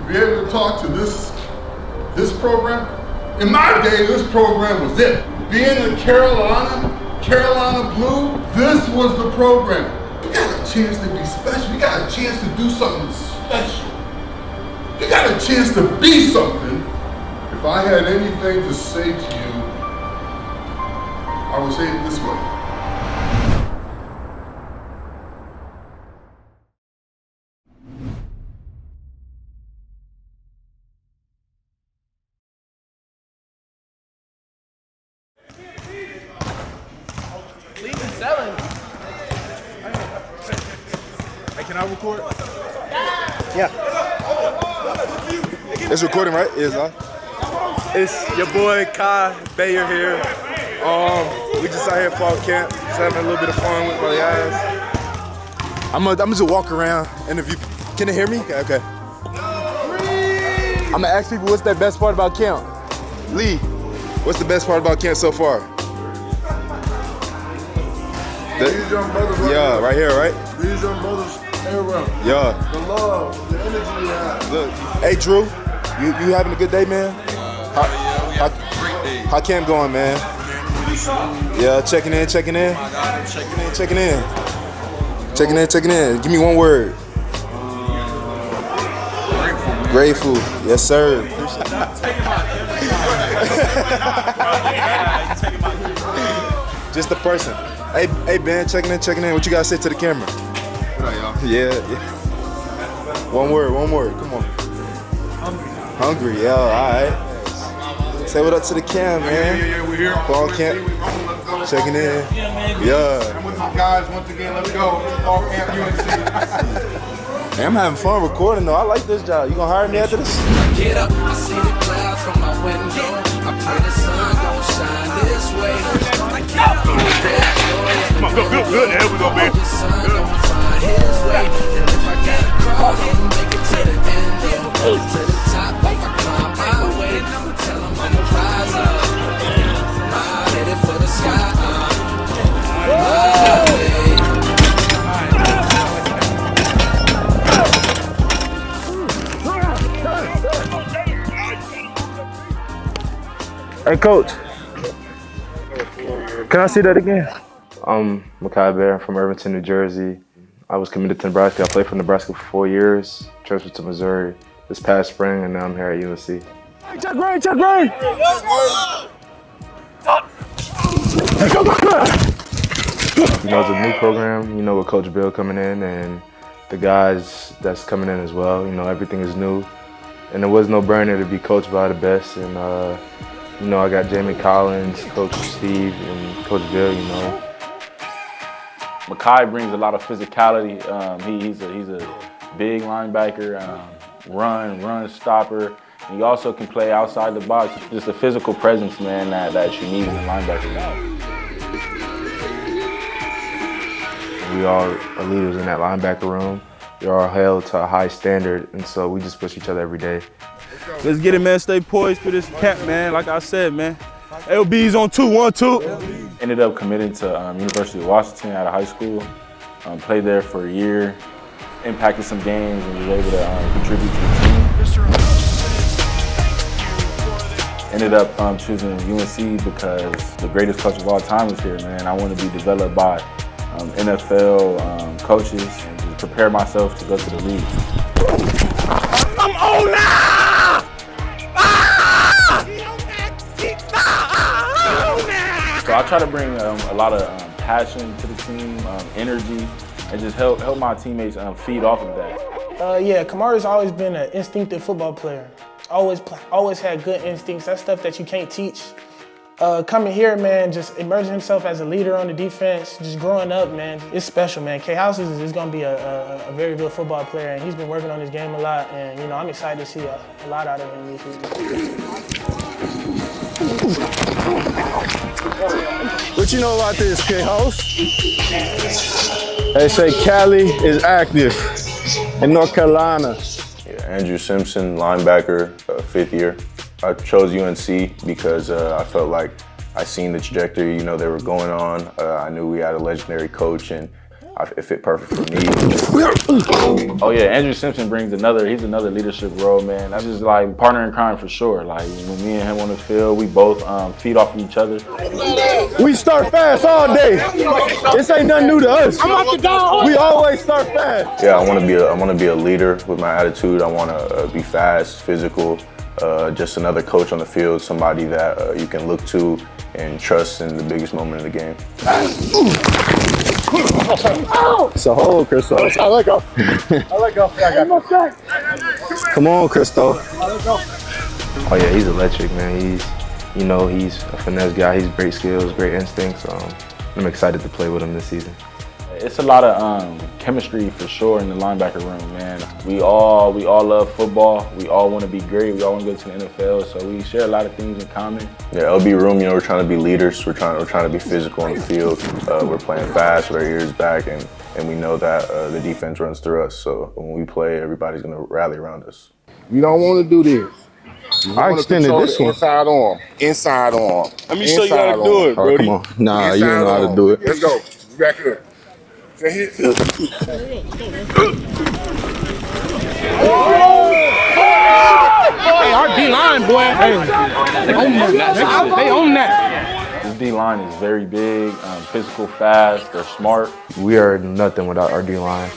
be able to talk to this program. In my day, this program was it. Being in Carolina Blue, this was the program. You got a chance to be special. You got a chance to do something special. You got a chance to be something. If I had anything to say to you, I would say it this way. Hey, can I record? Yeah. It's recording, right? It is, huh? It's your boy Kai Bayer here. We just out here fall camp, just having a little bit of fun with my guys. I'm gonna just walk around, and if you can they hear me? Okay. I'm gonna ask people what's their best part about camp. Lee, what's the best part about camp so far? These young brothers right here, right? These young brothers everywhere. Yeah. The love, the energy you have. Look, hey Drew, you having a good day, man? How camp going, man? Yeah, checking in. Give me one word. Grateful. Yes, sir. Just the person. Hey Ben, checking in. What you gotta say to the camera? What up, y'all? Yeah. One word. Come on. Hungry. Yeah. All right. Say what up to the cam, man. Yeah, we're here. Fall camp. Checking in. Yeah. I'm with my guys once again. Let's go. Fall camp UNC. Man, I'm having fun recording though. I like this job. You gonna hire me after this? Get up, I see the clouds from my window. I pray the sun gon' shine this way. I get up, Come on, good. There we go, man. the sun gon' find his way. And if I gotta crawl, I'ma make it to the end. To the top, if I climb my way, I'ma tell him I'ma rise up. I'm headed for the sky. Hey, Coach. Can I see that again? I'm Makai Bear from Irvington, New Jersey. I was committed to Nebraska. I played for Nebraska for 4 years, transferred to Missouri this past spring, and now I'm here at UNC. Chuck Ray! You know, it's a new program, you know, with Coach Bill coming in and the guys that's coming in as well. You know, everything is new. And it was no brainer to be coached by the best. And, you know, I got Jamie Collins, Coach Steve, and Coach Bill, you know. Makai brings a lot of physicality. He's a big linebacker, run stopper. And he also can play outside the box. Just a physical presence, man, that you need in a linebacker. We all are leaders in that linebacker room. We are held to a high standard, and so we just push each other every day. Let's get it, man. Stay poised for this camp, man. Like I said, man. LB's on 2, 1, 2. Ended up committing to University of Washington out of high school. Played there for a year, impacted some games, and was able to contribute to the team. Ended up choosing UNC because the greatest coach of all time is here, man. I want to be developed by NFL coaches and just prepare myself to go to the league. I'm on now! So I try to bring a lot of passion to the team, energy, and just help my teammates feed off of that. Yeah, Kamara's always been an instinctive football player. Always had good instincts. That's stuff that you can't teach. Coming here, man, just immersing himself as a leader on the defense, just growing up, man, it's special, man. K House is going to be a very good football player, and he's been working on his game a lot, and, you know, I'm excited to see a lot out of him this season. What you know about this, K-House? They say Cali is active in North Carolina. Andrew Simpson, linebacker, 5th year. I chose UNC because I felt like I seen the trajectory, you know, they were going on. I knew we had a legendary coach, and it fit perfect for me. Oh yeah, Andrew Simpson brings he's another leadership role, man. That's just like partner in crime for sure. Like when me and him on the field, we both feed off of each other. We start fast all day. This ain't nothing new to us. We always start fast. Yeah, I want to be a leader with my attitude. I want to be fast, physical, just another coach on the field, somebody that you can look to and trust in the biggest moment of the game. It's a hole, Crystal. I let go. Come on, Crystal. Oh yeah, he's electric, man. He's a finesse guy. He's great skills, great instincts. I'm excited to play with him this season. It's a lot of chemistry for sure in the linebacker room, man. We all love football. We all want to be great. We all want to go to the NFL, so we share a lot of things in common. Yeah, LB room, we're trying to be leaders. We're trying to be physical on the field. We're playing fast with our ears back, and we know that the defense runs through us. So when we play, everybody's going to rally around us. You don't want to do this. I extended this one. Inside arm. Inside arm. Let me show you how to do it, Brody. Oh, come on. Nah, you don't know how to do it. Let's go. Back here. Say hit. Hey, our D-line, boy. Hey, they own that. This D-line is very big, physical, fast, they're smart. We are nothing without our D-line.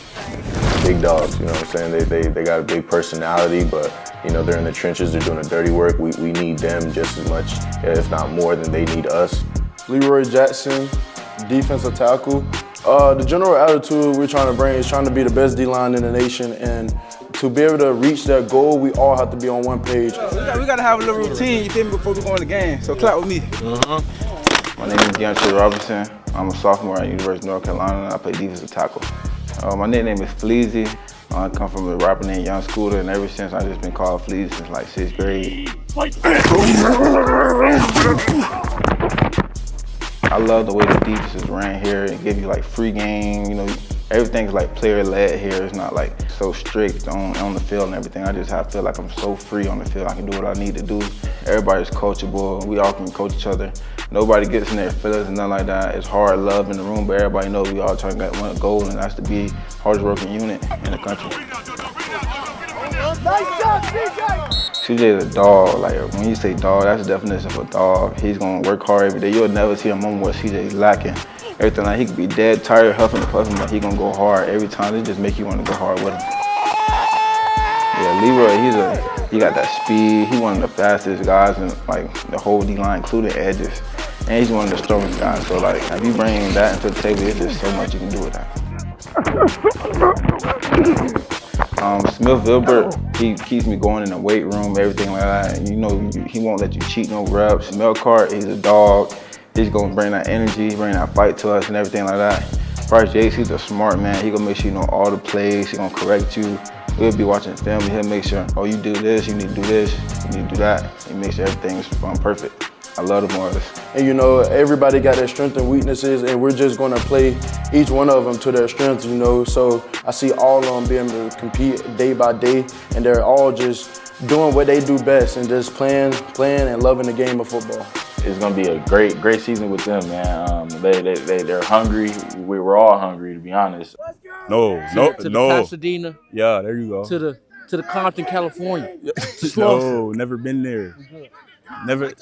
Big dogs, you know what I'm saying? They got a big personality, but they're in the trenches, they're doing the dirty work. We need them just as much, if not more, than they need us. Leroy Jackson, defensive tackle. The general attitude we're trying to bring is trying to be the best D-line in the nation, and to be able to reach that goal, we all have to be on one page. We got to have a little routine, you feel me, before we go in the game, so clap with me. My name is Gio Lopez. I'm a sophomore at University of North Carolina, and I play defensive tackle. My nickname is Fleazy. I come from a rapper named Young Scooter, and ever since I've just been called Fleazy since like 6th grade. I love the way the defense is ran here and give you like free game, everything's like player led here. It's not like so strict on the field and everything. I feel like I'm so free on the field. I can do what I need to do. Everybody's coachable. We all can coach each other. Nobody gets in their feelings and nothing like that. It's hard love in the room, but everybody knows we all trying to get one goal, and that's to be hardest working unit in the country. Nice job, CJ! CJ is a dog. Like when you say dog, that's the definition of a dog. He's gonna work hard every day. You'll never see a moment where CJ's lacking. Everything like he could be dead, tired, huffing and puffing, but he gonna go hard every time. It just make you want to go hard with him. Yeah, Leroy, he got that speed. He's one of the fastest guys in like the whole D-line, including edges. And he's one of the strongest guys. So like, if you bring that into the table, it's just so much you can do with that. Smith Vilbert, he keeps me going in the weight room, everything like that. And he won't let you cheat no reps. Melcart, he's a dog. He's gonna bring that energy, bring that fight to us and everything like that. Bryce Yates, he's a smart man. He gonna make sure you know all the plays. He gonna correct you. We'll be watching film. He'll make sure, oh, you do this, you need to do this, you need to do that. He makes sure everything's perfect. I love the Morris. And everybody got their strengths and weaknesses, and we're just gonna play each one of them to their strengths, So I see all of them being able to compete day by day, and they're all just doing what they do best and just playing and loving the game of football. It's gonna be a great season with them, man. They're hungry. We were all hungry, to be honest. No. Pasadena. Yeah, there you go. To the Compton, California. No, never been there. Never.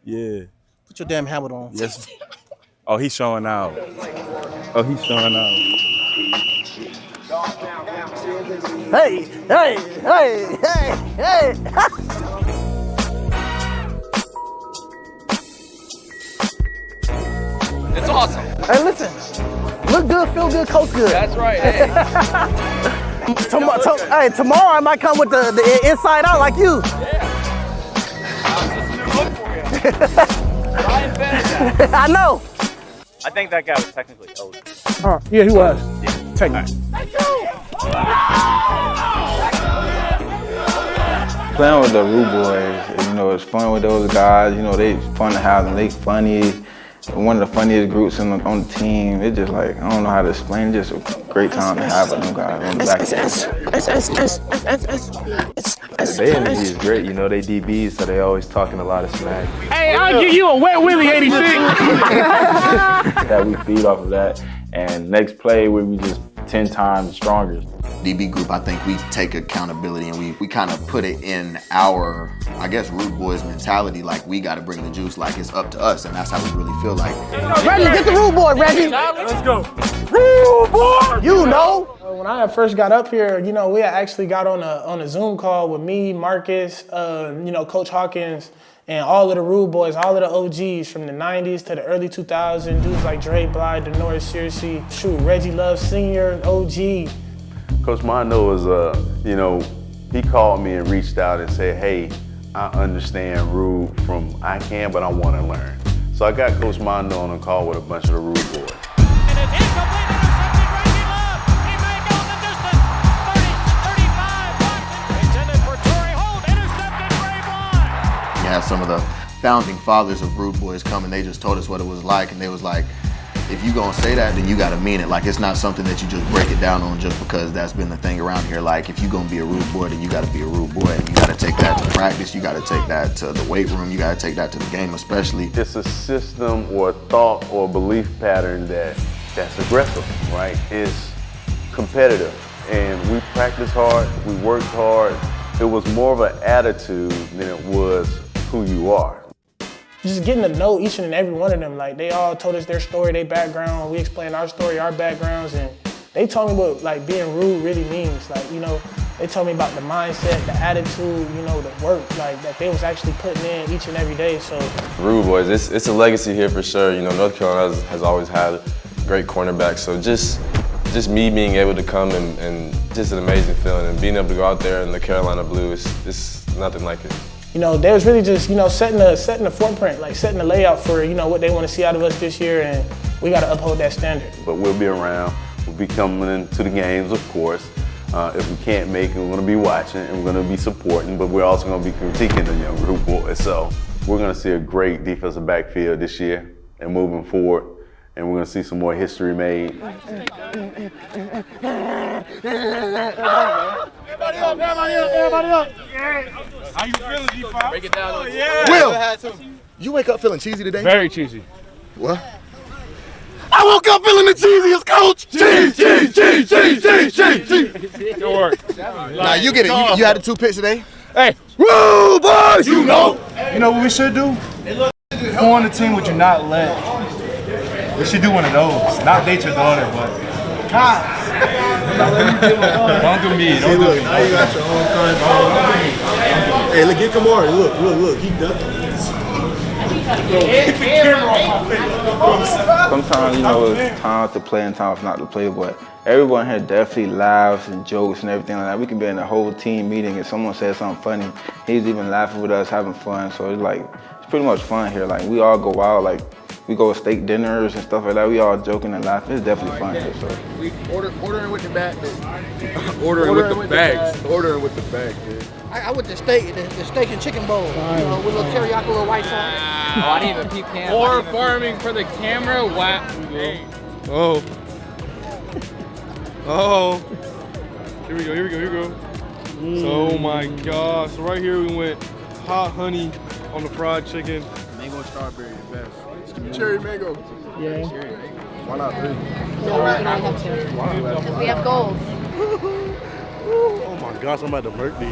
Yeah. Put your damn helmet on. Yes. Oh, he's showing out. Hey! It's awesome. Hey, listen. Look good, feel good, coach good. That's right. Hey. Tomorrow I might come with the inside out like you. Yeah. I know. I think that guy was technically old. Yeah, he was. Yeah. Technically. Playing with the Rue Boys, it's fun with those guys. They fun to have them. They funny. One of the funniest groups on the team. It's just like, I don't know how to explain. It's just a great time to have with them guys on the back. Their energy is great, they DBs, so they always talking a lot of smack. Hey, I'll give you a wet Willie 86. That we feed off of that. And next play, we just 10 times stronger. DB group, I think we take accountability and we kind of put it in our, I guess, Rude Boys mentality, like we got to bring the juice, like it's up to us, and that's how we really feel like. Reggie, get the Rude Boy, Reggie. Let's go. Rude Boy. You know. When I first got up here, you know, we had actually got on a Zoom call with me, Marcus, you know, Coach Hawkins, and all of the Rude Boys, all of the OGs from the 90s to the early 2000s, dudes like Dre Blythe, Denoris Searcy, shoot, Reggie Love Sr., OG. Coach Mondo was, you know, he called me and reached out and said, hey, I understand Rude from I can, but I want to learn. So I got Coach Mondo on a call with a bunch of the Rude Boys. And it's incomplete, intercepted, Reggie Love. He may go the distance. 30, 35, intended for Torrey Holt, intercepted, Ray Bond. You have some of the founding fathers of Rude Boys come and they just told us what it was like, and they was like, if you gonna say that, then you gotta mean it. Like, it's not something that you just break it down on just because that's been the thing around here. Like, if you gonna be a rude boy, then you gotta be a rude boy. And you gotta take that to practice, you gotta take that to the weight room, you gotta take that to the game especially. It's a system or thought or belief pattern that's aggressive, right? It's competitive. And we practiced hard, we worked hard. It was more of an attitude than it was who you are. Just getting to know each and every one of them. Like, they all told us their story, their background. We explained our story, our backgrounds, and they told me what like being rude really means. Like, you know, they told me about the mindset, the attitude, you know, the work, like that they was actually putting in each and every day. So Rude Boys, it's a legacy here for sure. You know, North Carolina has always had great cornerbacks. So just me being able to come and just an amazing feeling, and being able to go out there in the Carolina blue, it's nothing like it. You know, they was really just, you know, setting the footprint, like setting the layout for, you know, what they want to see out of us this year, and we got to uphold that standard. But we'll be around, we'll be coming into the games, of course. If we can't make it, we're going to be watching and we're going to be supporting, but we're also going to be critiquing the young Rude Boys. So we're going to see a great defensive backfield this year and moving forward, and we're going to see some more history made. Everybody up, everybody up, everybody up. How you feeling, G5? Break it down. Will, you wake up feeling cheesy today? Very cheesy. What? I woke up feeling the cheesiest, coach. Cheese. Good work. Now you get it. You had the 2 picks today. Hey, Rude Boys, you know. You know what we should do? Who on the team would you not let? We should do one of those. Not date your daughter, but. Don't do me. Don't do me. Now you got your own kind of. Hey, look, get Kamari. Look. He definitely is. Sometimes, you know, it's time to play and time not to play, but everyone here definitely laughs and jokes and everything like that. We can be in a whole team meeting and someone says something funny, he's even laughing with us, having fun. So it's like, it's pretty much fun here. Like, we all go out, like, we go to steak dinners and stuff like that. We all joking and laughing. It's definitely fun here. So we ordering with the bag. Ordering with the bags. Ordering with the bag, dude. I with the steak and chicken bowl, you know, with a little teriyaki, little white sauce. Oh, I need a pecan. More farming for the camera. Wow. Oh. Here we go. Oh my gosh. So right here we went hot honey on the fried chicken. Mango strawberry, the best. Cherry mango. Yeah. Why not 3? No, we can only have 2. Because we have goals. Oh my gosh, I'm about to murk these.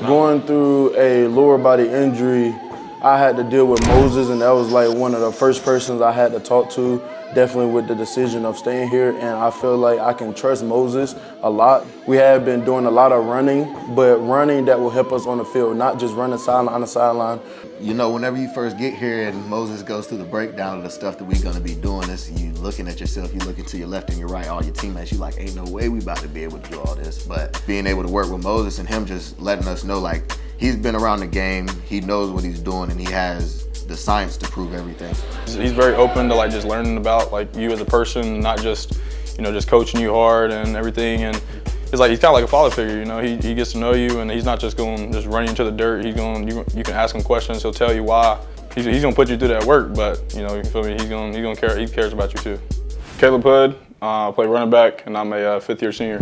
Going through a lower body injury, I had to deal with Moses, and that was like one of the first persons I had to talk to, definitely with the decision of staying here, and I feel like I can trust Moses a lot. We have been doing a lot of running, but running that will help us on the field, not just running sideline on the sideline. You know, whenever you first get here and Moses goes through the breakdown of the stuff that we're gonna be doing, it's you looking at yourself, you looking to your left and your right, all your teammates, you like, ain't no way we about to be able to do all this. But being able to work with Moses and him just letting us know, like, he's been around the game, he knows what he's doing, and he has the science to prove everything. He's very open to like just learning about like you as a person, not just, you know, just coaching you hard and everything. And it's like he's kind of like a father figure, you know. He gets to know you, and he's not just going just running into the dirt. He's going, you can ask him questions. He'll tell you why. He's gonna put you through that work, but you know, you feel me? He's gonna care. He cares about you too. Caleb Hood, I play running back, and I'm a 5th-year senior.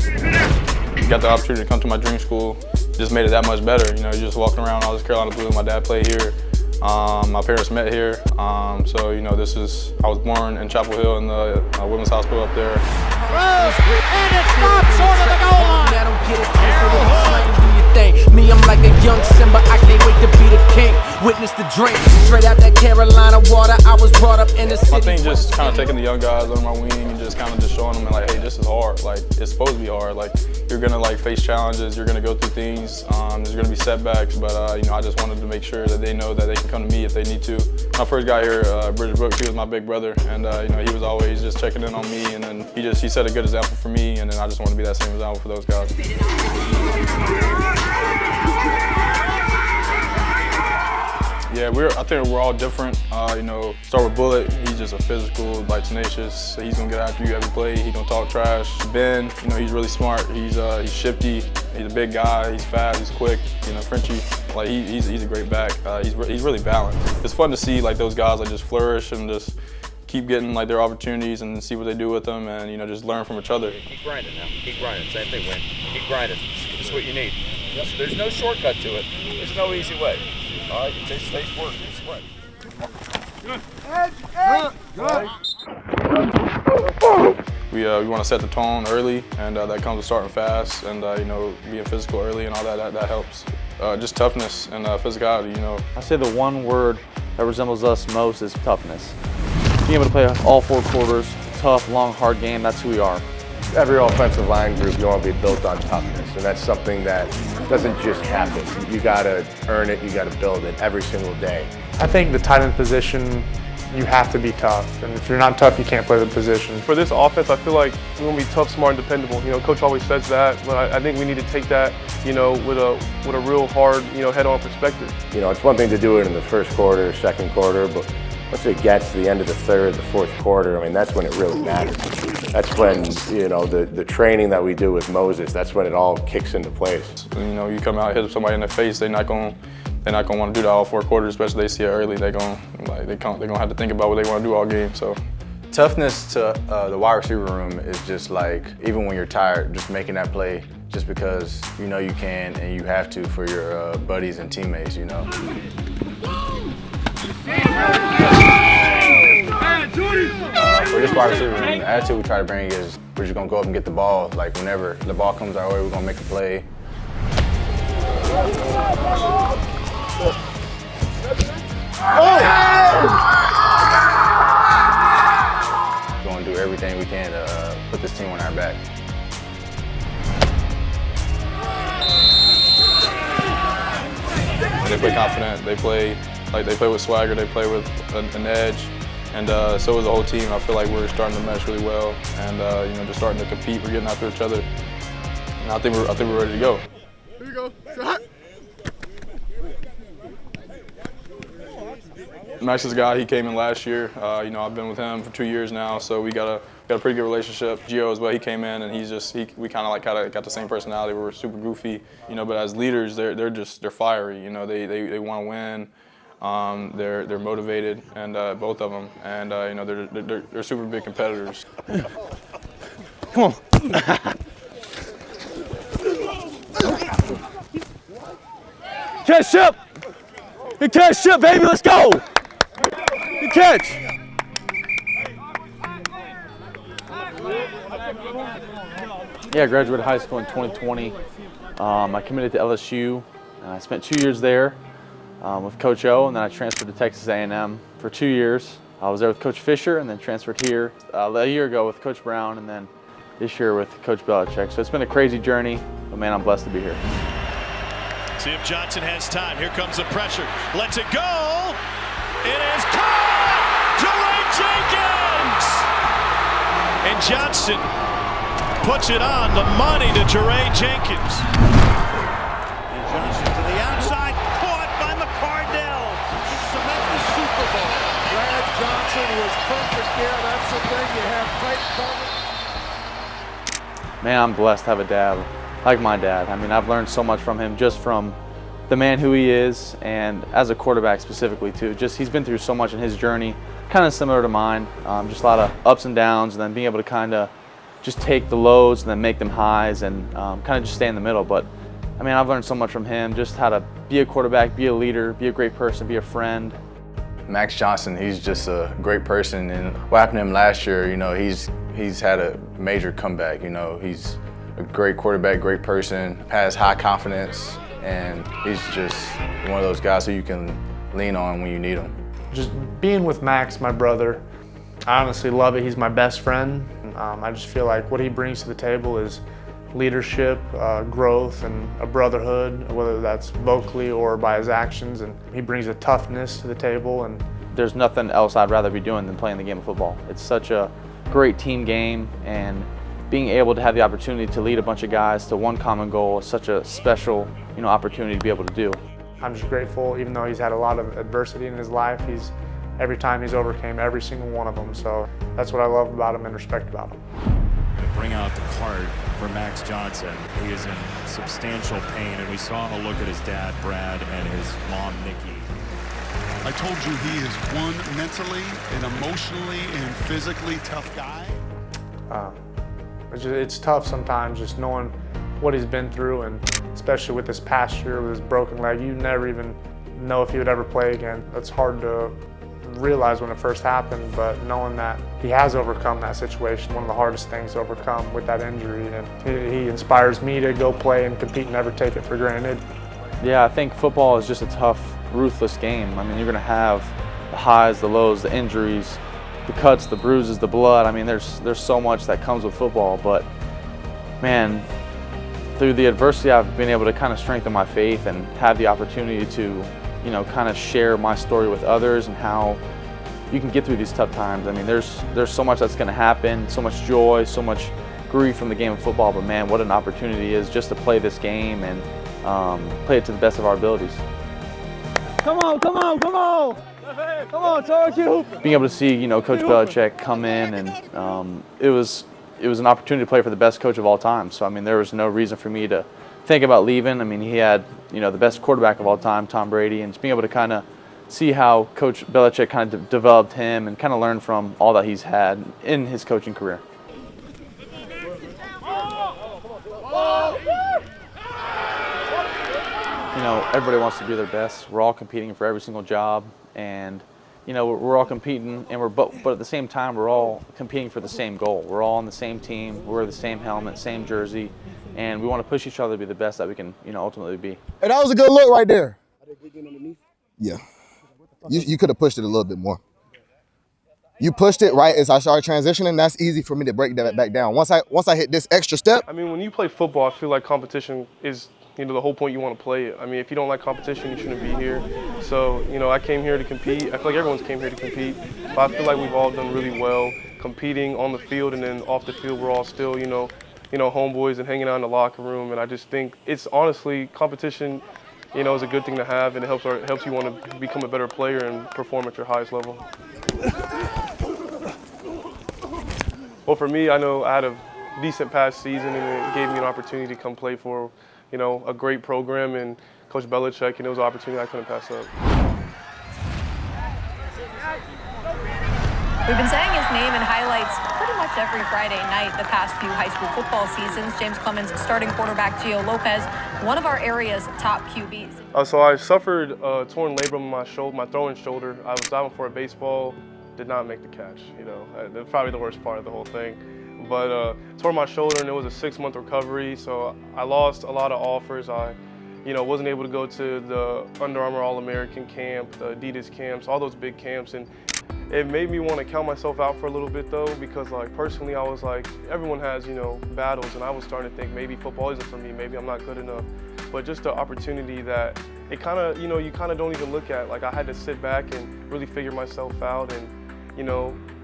got the opportunity to come to my dream school, just made it that much better. You know, you're just walking around, I was Carolina Blue, my dad played here. My parents met here, so you know, I was born in Chapel Hill in the women's hospital up there. And it stops short of the goal line. I don't get it. Do your thing. Me, I'm like a young Simba. I can't wait to be the king. Witness the drink. Straight out that Carolina water. I was brought up in the city. I think just kind of taking the young guys under my wing and just kind of just showing them like, hey, this is hard. Like, it's supposed to be hard. Like, you're gonna like face challenges. You're gonna go through things. There's gonna be setbacks, but you know, I just wanted to make sure that they know that they can come to me if they need to. When I first got here, Bridget Brooks, he was my big brother, and you know, he was always just checking in on me, and then he set a good example for me, and then I just want to be that same example for those guys. Yeah, I think we're all different. You know, start with Bullet. He's just a physical, like tenacious. So he's gonna get after you every play. He's gonna talk trash. Ben, you know, he's really smart. He's shifty. He's a big guy. He's fast. He's quick. You know, Frenchie. Like he's a great back. He's really balanced. It's fun to see like those guys like just flourish and just keep getting like their opportunities and see what they do with them, and you know, just learn from each other. Keep grinding now. Keep grinding. Same thing, Win. Keep grinding. This is what you need. Yep. There's no shortcut to it. There's no easy way. All right, it takes work. It's what. We want to set the tone early, and that comes with starting fast, and you know, being physical early and all that helps. Just toughness and physicality, you know. I say the one word that resembles us most is toughness. Being able to play all 4 quarters, tough, long, hard game, that's who we are. Every offensive line group, you want to be built on toughness, and that's something that doesn't just happen. You got to earn it, you got to build it every single day. I think the tight end position, you have to be tough, and if you're not tough, you can't play the position. For this offense, I feel like we're going to be tough, smart, and dependable. You know, Coach always says that, but I think we need to take that, you know, with a real hard, you know, head-on perspective. You know, it's one thing to do it in the first quarter, second quarter, but once it gets to the end of the third, the fourth quarter, I mean, that's when it really matters. That's when, you know, the training that we do with Moses, that's when it all kicks into place. You know, you come out, hit somebody in the face, they're not gonna want to do that all 4 quarters, especially if they see it early. They're gonna have to think about what they want to do all game. So, toughness to the wide receiver room is just like, even when you're tired, just making that play just because you know you can and you have to for your buddies and teammates. You know. For this wide receiver room, the attitude we try to bring is we're just gonna go up and get the ball. Like whenever the ball comes our way, we're gonna make a play. We're gonna do everything we can to put this team on our back. They play confident. They play with swagger. They play with an edge. And so is the whole team. I feel like we're starting to mesh really well, and you know, just starting to compete. We're getting after each other, and I think we're ready to go. Here you go. Shot. Max is a guy. He came in last year. You know, I've been with him for 2 years now, so we got a pretty good relationship. Gio as well. He came in, and we kind of got the same personality. We're super goofy, you know. But as leaders, they're fiery. You know, they want to win. They're motivated, and both of them, and you know, they're super big competitors. Come on. Catch up. Good catch up, baby. Let's go. Good catch. Yeah, I graduated high school in 2020. I committed to LSU, and I spent 2 years there. With Coach O, and then I transferred to Texas A&M for 2 years. I was there with Coach Fisher, and then transferred here a year ago with Coach Brown, and then this year with Coach Belichick. So it's been a crazy journey, but man, I'm blessed to be here. See if Johnson has time. Here comes the pressure. Lets it go. It is caught! Jeray Jenkins! And Johnson puts it on the money to Jeray Jenkins. And Johnson to the outside. Brad Johnson was perfect there. That's the thing, you have tight cover. Man, I'm blessed to have a dad like my dad. I mean, I've learned so much from him, just from the man who he is, and as a quarterback specifically too. Just he's been through so much in his journey, kind of similar to mine. Just a lot of ups and downs, and then being able to kind of just take the lows and then make them highs and kind of just stay in the middle. But I mean, I've learned so much from him, just how to be a quarterback, be a leader, be a great person, be a friend. Max Johnson, he's just a great person, and what happened to him last year, you know, he's had a major comeback. You know, he's a great quarterback, great person, has high confidence, and he's just one of those guys who you can lean on when you need him. Just being with Max, my brother, I honestly love it. He's my best friend. I just feel like what he brings to the table is leadership, growth, and a brotherhood, whether that's vocally or by his actions. And he brings a toughness to the table. And there's nothing else I'd rather be doing than playing the game of football. It's such a great team game, and being able to have the opportunity to lead a bunch of guys to one common goal is such a special, opportunity to be able to do. I'm just grateful, even though he's had a lot of adversity in his life, every time he's overcame every single one of them. So that's what I love about him and respect about him. Bring out the cart for Max Johnson. He is in substantial pain, and we saw a look at his dad, Brad, and his mom, Nikki. I told you he is one mentally and emotionally and physically tough guy. It's tough sometimes just knowing what he's been through, and especially with this past year with his broken leg, you never even know if he would ever play again. That's hard to realize when it first happened, but knowing that he has overcome that situation, one of the hardest things to overcome with that injury, and he inspires me to go play and compete and never take it for granted. Yeah, I think football is just a tough, ruthless game. I mean, you're going to have the highs, the lows, the injuries, the cuts, the bruises, the blood. I mean, there's so much that comes with football, but man, through the adversity, I've been able to kind of strengthen my faith and have the opportunity to kind of share my story with others and how you can get through these tough times. I mean, there's so much that's going to happen, so much joy, so much grief from the game of football, but man, what an opportunity it is just to play this game and play it to the best of our abilities. Come on, come on, come on! Come on, Tarek, you hoop. Being able to see, Coach Belichick come in, and it was an opportunity to play for the best coach of all time. So, I mean, there was no reason for me to think about leaving. I mean, he had, the best quarterback of all time, Tom Brady, and just being able to kind of see how Coach Belichick kind of developed him and kind of learn from all that he's had in his coaching career. Everybody wants to do their best. We're all competing for every single job, and we're all competing, and but at the same time, we're all competing for the same goal. We're all on the same team. We're the same helmet, same jersey, and we want to push each other to be the best that we can, ultimately be. And that was a good look right there. Yeah, you could have pushed it a little bit more. You pushed it right as I started transitioning. That's easy for me to break that back down. Once I hit this extra step. I mean, when you play football, I feel like competition is the whole point. You want to play it. I mean, if you don't like competition, you shouldn't be here. So, I came here to compete. I feel like everyone's came here to compete. But I feel like we've all done really well competing on the field, and then off the field, we're all still, homeboys and hanging out in the locker room. And I just think it's honestly competition, is a good thing to have, and it helps you want to become a better player and perform at your highest level. Well, for me, I know I had a decent past season, and it gave me an opportunity to come play for a great program and Coach Belichick, and it was an opportunity I couldn't pass up. We've been saying his name in highlights pretty much every Friday night the past few high school football seasons. James Clemens, starting quarterback Gio Lopez, one of our are's top QBs. So I suffered a torn labrum in my throwing shoulder. I was diving for a baseball, did not make the catch. That's probably the worst part of the whole thing. But tore my shoulder, and it was a 6-month recovery, so I lost a lot of offers. I wasn't able to go to the Under Armour All-American camp, the Adidas camps, all those big camps, and it made me want to count myself out for a little bit though, because personally I was like, everyone has, battles, and I was starting to think maybe football isn't for me, maybe I'm not good enough. But just the opportunity that it kind of, you kind of don't even look at. I had to sit back and really figure myself out, and,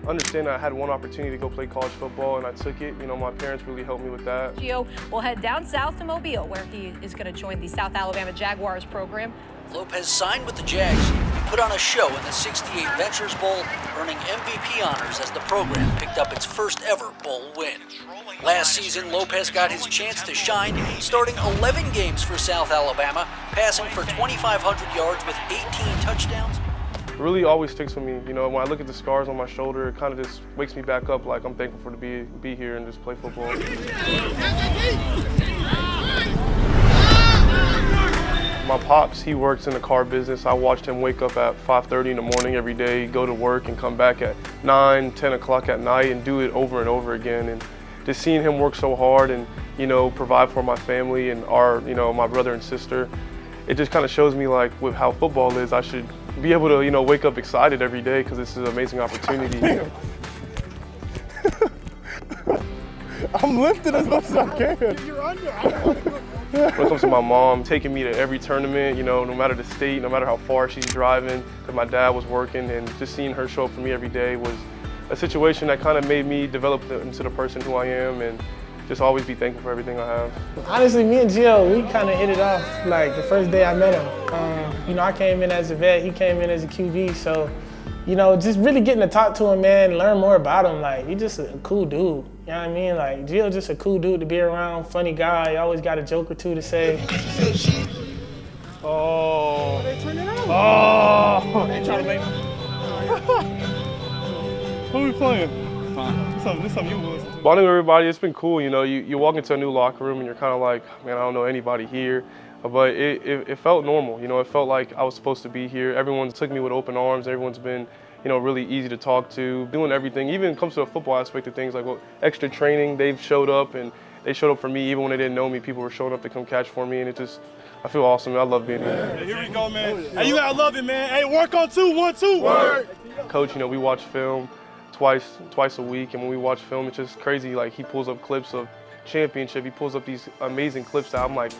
understand that I had one opportunity to go play college football, and I took it. My parents really helped me with that. Gio will head down south to Mobile, where he is going to join the South Alabama Jaguars program. Lopez signed with the Jags. He put on a show in the 68 Ventures Bowl, earning MVP honors as the program picked up its first ever bowl win. Last season, Lopez got his chance to shine, starting 11 games for South Alabama, passing for 2,500 yards with 18 touchdowns. really always sticks with me. You know, when I look at the scars on my shoulder, it kind of just wakes me back up. Like I'm thankful for to be here and just play football. My pops, he works in the car business. I watched him wake up at 5:30 in the morning every day, go to work and come back at 9, 10 o'clock at night and do it over and over again. And just seeing him work so hard and, you know, provide for my family and my brother and sister, it just kind of shows me like with how football is, I should be able to, you know, wake up excited every day because this is an amazing opportunity. I'm lifting as much as I can. You're under. When it comes to my mom, taking me to every tournament, you know, no matter the state, no matter how far she's driving, because my dad was working, and just seeing her show up for me every day was a situation that kind of made me develop into the person who I am and just always be thankful for everything I have. Honestly, me and Gio, we kind of hit it off like the first day I met him. You know, I came in as a vet, he came in as a QB, so, you know, just really getting to talk to him, man, learn more about him. Like, he's just a cool dude. You know what I mean? Like, Gio's just a cool dude to be around, funny guy, always got a joke or two to say. Oh. They turn it on. Oh. They try to make Who we playing? This something you was. Bonding with everybody, it's been cool. You know, you walk into a new locker room and you're kind of like, man, I don't know anybody here. But it felt normal. You know, it felt like I was supposed to be here. Everyone took me with open arms. Everyone's been, you know, really easy to talk to, doing everything. Even when it comes to the football aspect of things, like extra training, they've showed up and they showed up for me. Even when they didn't know me, people were showing up to come catch for me, and I feel awesome. I love being here. Hey, here we go, man. Hey, you gotta love it, man. Hey, work on 2, 1, 2. Word. Coach, you know, we watch film twice a week, and when we watch film, it's just crazy. Like, he pulls up clips of championship, he pulls up these amazing clips that I'm like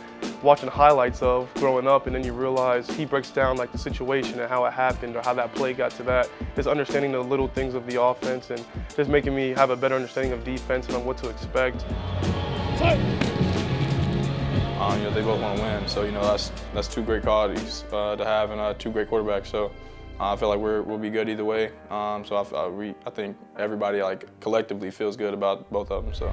watching highlights of growing up, and then you realize he breaks down like the situation and how it happened or how that play got to that. Just understanding the little things of the offense and just making me have a better understanding of defense and on what to expect. You know, they both want to win, so you know that's two great qualities to have and 2 great quarterbacks. So I feel like we'll be good either way. So I think everybody like collectively feels good about both of them. So.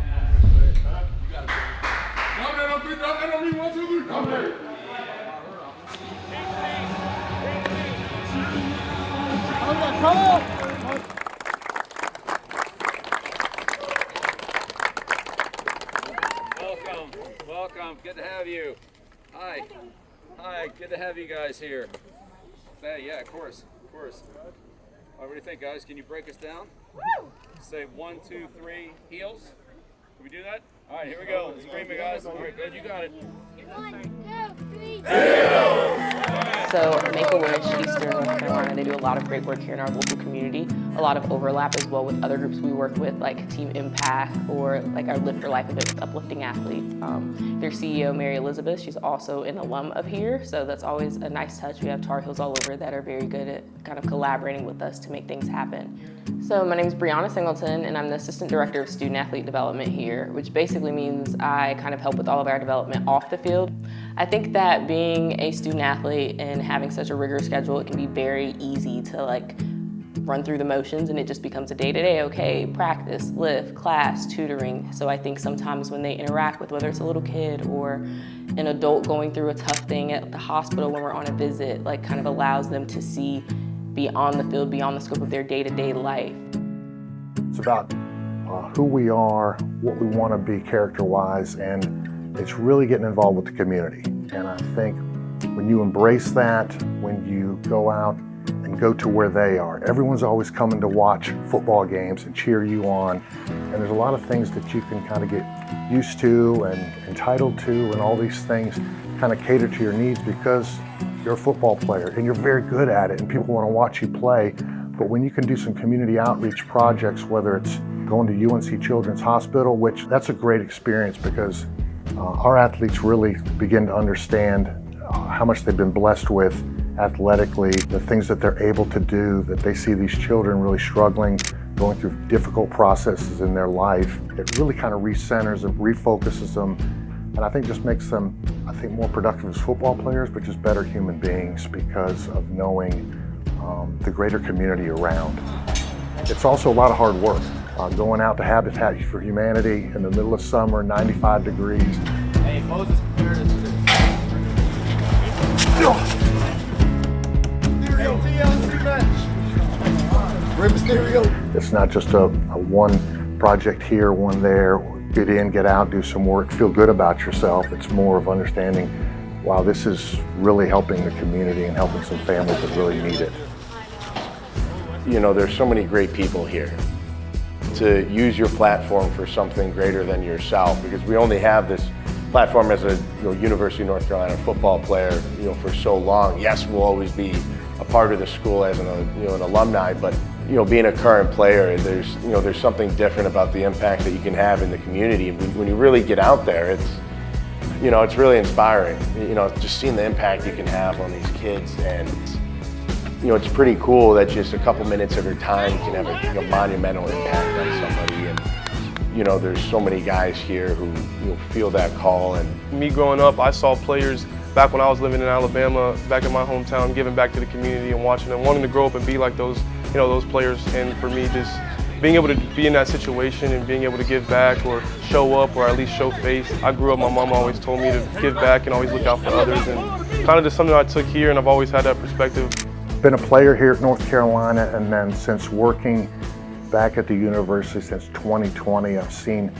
Welcome. Good to have you. Hi, good to have you guys here. Hey, yeah, of course. All right, what do you think, guys? Can you break us down? Woo! Say 1, 2, 3, heels. Can we do that? All right, here we go. Scream it, guys. All right, good, you got it. 1, 2, 3, So Make-A-Wish, Eastern North Carolina, they do a lot of great work here in our local community. A lot of overlap as well with other groups we work with, like Team Impact or like our Lift for Life event with uplifting athletes. Their CEO, Mary Elizabeth, she's also an alum of here, so that's always a nice touch. We have Tar Heels all over that are very good at kind of collaborating with us to make things happen. So my name is Brianna Singleton, and I'm the Assistant Director of Student Athlete Development here, which basically means I kind of help with all of our development off the field. I think that being a student athlete and having such a rigorous schedule, it can be very easy to like run through the motions, and it just becomes a day-to-day, okay, practice, lift, class, tutoring. So I think sometimes when they interact with whether it's a little kid or an adult going through a tough thing at the hospital when we're on a visit, like kind of allows them to see beyond the field, beyond the scope of their day-to-day life. It's about who we are, what we want to be character-wise, and it's really getting involved with the community. And I think when you embrace that, when you go out and go to where they are, everyone's always coming to watch football games and cheer you on. And there's a lot of things that you can kind of get used to and entitled to, and all these things kind of cater to your needs because you're a football player and you're very good at it and people want to watch you play. But when you can do some community outreach projects, whether it's going to UNC Children's Hospital, which that's a great experience because our athletes really begin to understand how much they've been blessed with athletically, the things that they're able to do, that they see these children really struggling, going through difficult processes in their life. It really kind of recenters them, refocuses them, and I think just makes them, I think, more productive as football players, but just better human beings because of knowing the greater community around. It's also a lot of hard work. Going out to Habitat for Humanity in the middle of summer, 95 degrees. Hey, Moses prepared us today. TLC bench. It's not just a one project here, one there, get in, get out, do some work, feel good about yourself. It's more of understanding, wow, this is really helping the community and helping some families that really need it. You know, there's so many great people here. To use your platform for something greater than yourself, because we only have this platform as a University of North Carolina football player, for so long. Yes, we'll always be a part of the school as an alumni, but being a current player, there's something different about the impact that you can have in the community. When you really get out there, it's really inspiring. Just seeing the impact you can have on these kids, and it's pretty cool that just a couple minutes of your time can have a monumental impact on somebody. And there's so many guys here who feel that call. And me growing up, I saw players back when I was living in Alabama, back in my hometown, giving back to the community and watching them, wanting to grow up and be like those players. And for me, just being able to be in that situation and being able to give back or show up or at least show face. I grew up, my mom always told me to give back and always look out for others, and kind of just something I took here, and I've always had that perspective. Been a player here at North Carolina, and then since working back at the university since 2020, I've seen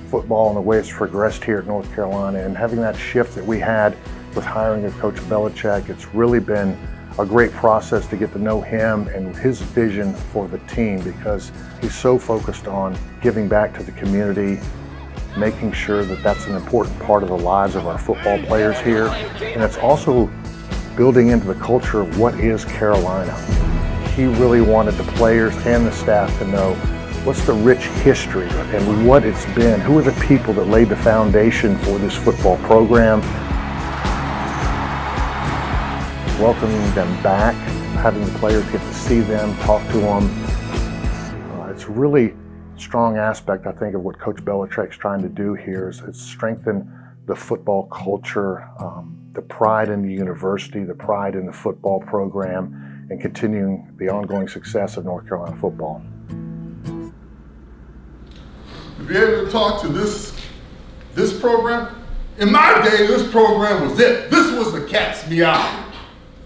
football and the way it's progressed here at North Carolina, and having that shift that we had with hiring of Coach Belichick, it's really been a great process to get to know him and his vision for the team, because he's so focused on giving back to the community, making sure that that's an important part of the lives of our football players here. And it's also building into the culture of what is Carolina. He really wanted the players and the staff to know what's the rich history and what it's been. Who are the people that laid the foundation for this football program? Welcoming them back, having the players get to see them, talk to them. It's a really strong aspect, I think, of what Coach Belichick's trying to do here is strengthen the football culture, the pride in the university, the pride in the football program, and continuing the ongoing success of North Carolina football. To be able to talk to this program, in my day, this program was it. This was the cat's meow.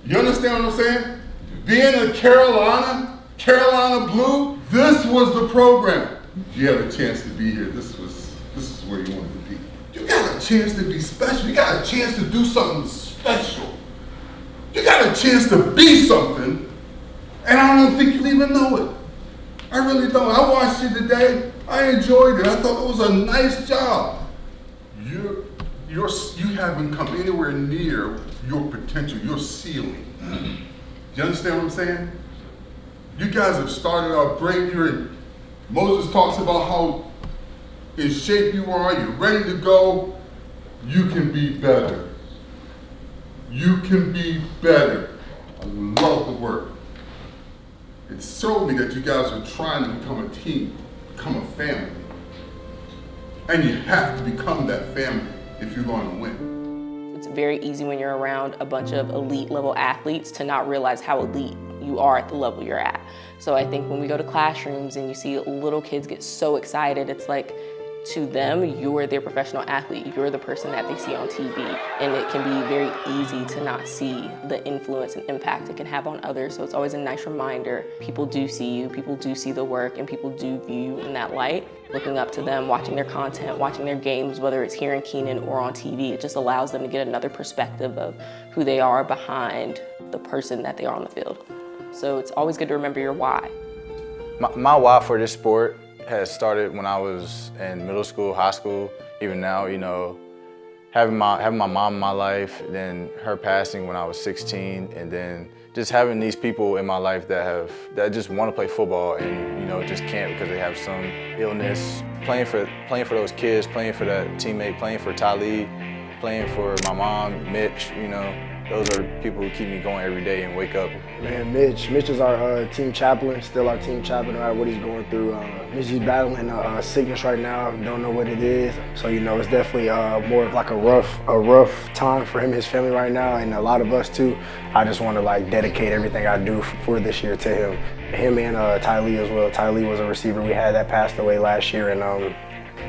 You understand what I'm saying? Being a Carolina Blue, this was the program. You had a chance to be here. This is where you wanted to be. You got a chance to be special. You got a chance to do something special. You got a chance to be something, and I don't think you even know it. I really don't. I watched you today. I enjoyed it. I thought it was a nice job. You haven't come anywhere near your potential, your ceiling. You understand what I'm saying? You guys have started out great. Moses talks about how in shape you are, you're ready to go. You can be better. You can be better. I love the work. It showed me that you guys are trying to become a team, become a family. And you have to become that family if you're going to win. It's very easy when you're around a bunch of elite level athletes to not realize how elite you are at the level you're at. So I think when we go to classrooms and you see little kids get so excited, it's like, to them, you're their professional athlete. You're the person that they see on TV. And it can be very easy to not see the influence and impact it can have on others. So it's always a nice reminder. People do see you, people do see the work, and people do view you in that light. Looking up to them, watching their content, watching their games, whether it's here in Keenan or on TV, it just allows them to get another perspective of who they are behind the person that they are on the field. So it's always good to remember your why. My why for this sport has started when I was in middle school, high school, even now, having my mom in my life, then her passing when I was 16, and then just having these people in my life that just want to play football and just can't because they have some illness. Playing for those kids, playing for that teammate, playing for Tylee, playing for my mom, Mitch, those are people who keep me going every day and wake up. Man, Mitch is our team chaplain, still our team chaplain, no matter what he's going through. Mitch is battling sickness right now, don't know what it is. So, it's definitely more of like a rough time for him and his family right now, and a lot of us too. I just want to dedicate everything I do for this year to him. Him and Tylee as well. Tylee was a receiver we had that passed away last year, and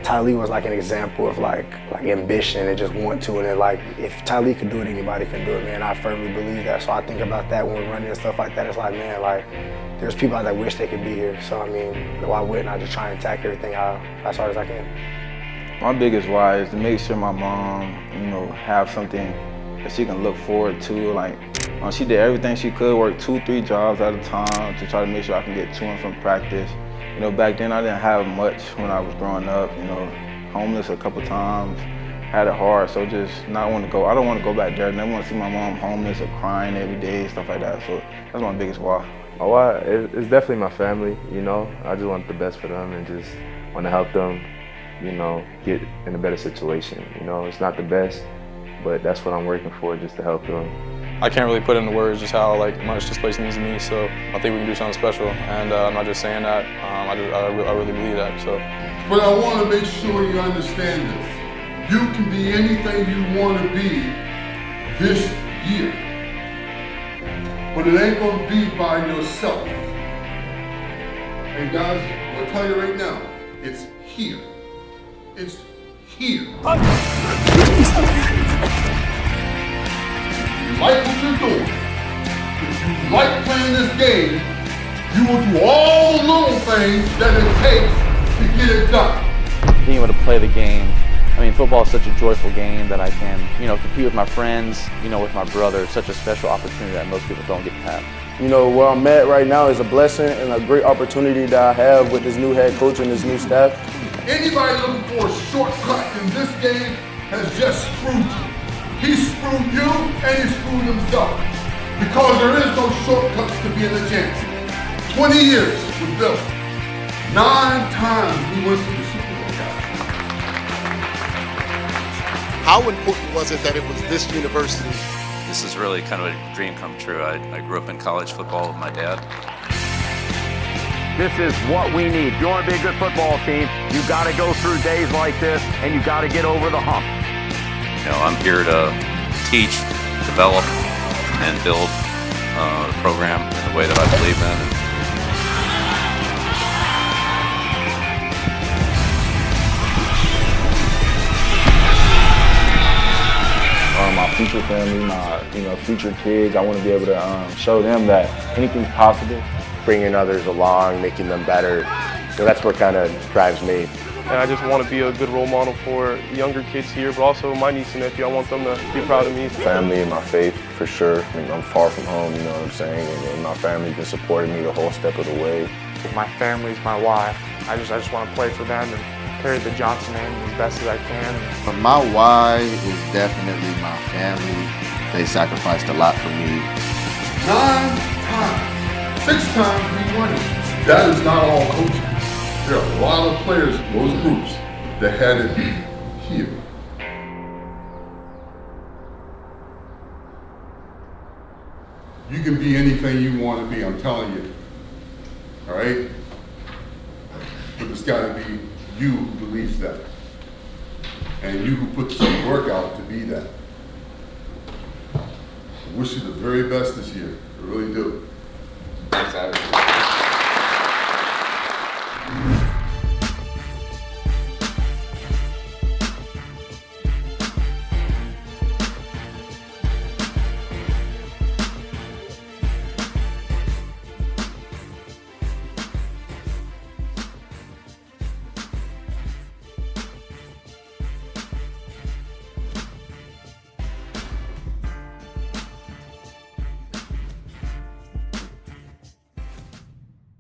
Tylee was like an example of like ambition and just want to, and then like if Tylee could do it, anybody can do it, man. I firmly believe that. So I think about that when we're running and stuff like that. It's like, man, like there's people out there that wish they could be here. So I mean, why wouldn't I just try and attack everything as hard as I can? My biggest why is to make sure my mom, have something that she can look forward to. Like, she did everything she could, work 2-3 jobs at a time to try to make sure I can get to and from practice. Back then I didn't have much when I was growing up, homeless a couple times, had it hard, so just not want to go. I don't want to go back there. I never want to see my mom homeless or crying every day, stuff like that. So that's my biggest why. My why, it's definitely my family, I just want the best for them and just want to help them, get in a better situation. It's not the best, but that's what I'm working for, just to help them. I can't really put into words just how much this place means to me, so I think we can do something special, and I'm not just saying that, I really believe that. So. But I want to make sure you understand this. You can be anything you want to be this year, but it ain't going to be by yourself. And guys, I'll tell you right now, it's here. It's here. Like what you're doing, if you like playing this game, you will do all the little things that it takes to get it done. Being able to play the game, football is such a joyful game that I can, compete with my friends, with my brother. It's such a special opportunity that most people don't get to have. Where I'm at right now is a blessing and a great opportunity that I have with this new head coach and this new staff. Anybody looking for a shortcut in this game has just screwed you. He screwed you and he screwed himself. Because there is no shortcuts to being a champion. 20 years with Bill. 9 times we went to the Super Bowl, guys. How important was it that it was this university? This is really kind of a dream come true. I grew up in college football with my dad. This is what we need. If you want to be a good football team, you got to go through days like this, and you got to get over the hump. I'm here to teach, develop, and build the program in the way that I believe in. My future family, my future kids, I want to be able to show them that anything's possible. Bringing others along, making them better, that's what kind of drives me. And I just want to be a good role model for younger kids here, but also my niece and nephew. I want them to be proud of me. Family and my faith, for sure. I'm far from home, you know what I'm saying? And my family's been supporting me the whole step of the way. My family's my why. I just want to play for them and carry the Johnson name as best as I can. But my why is definitely my family. They sacrificed a lot for me. 9 times, 6 times we won it. That is not all coaching. There are a lot of players in those groups that had it here. You can be anything you want to be, I'm telling you. All right? But it's got to be you who believes that. And you who puts some work out to be that. I wish you the very best this year. I really do. Thanks, Alex.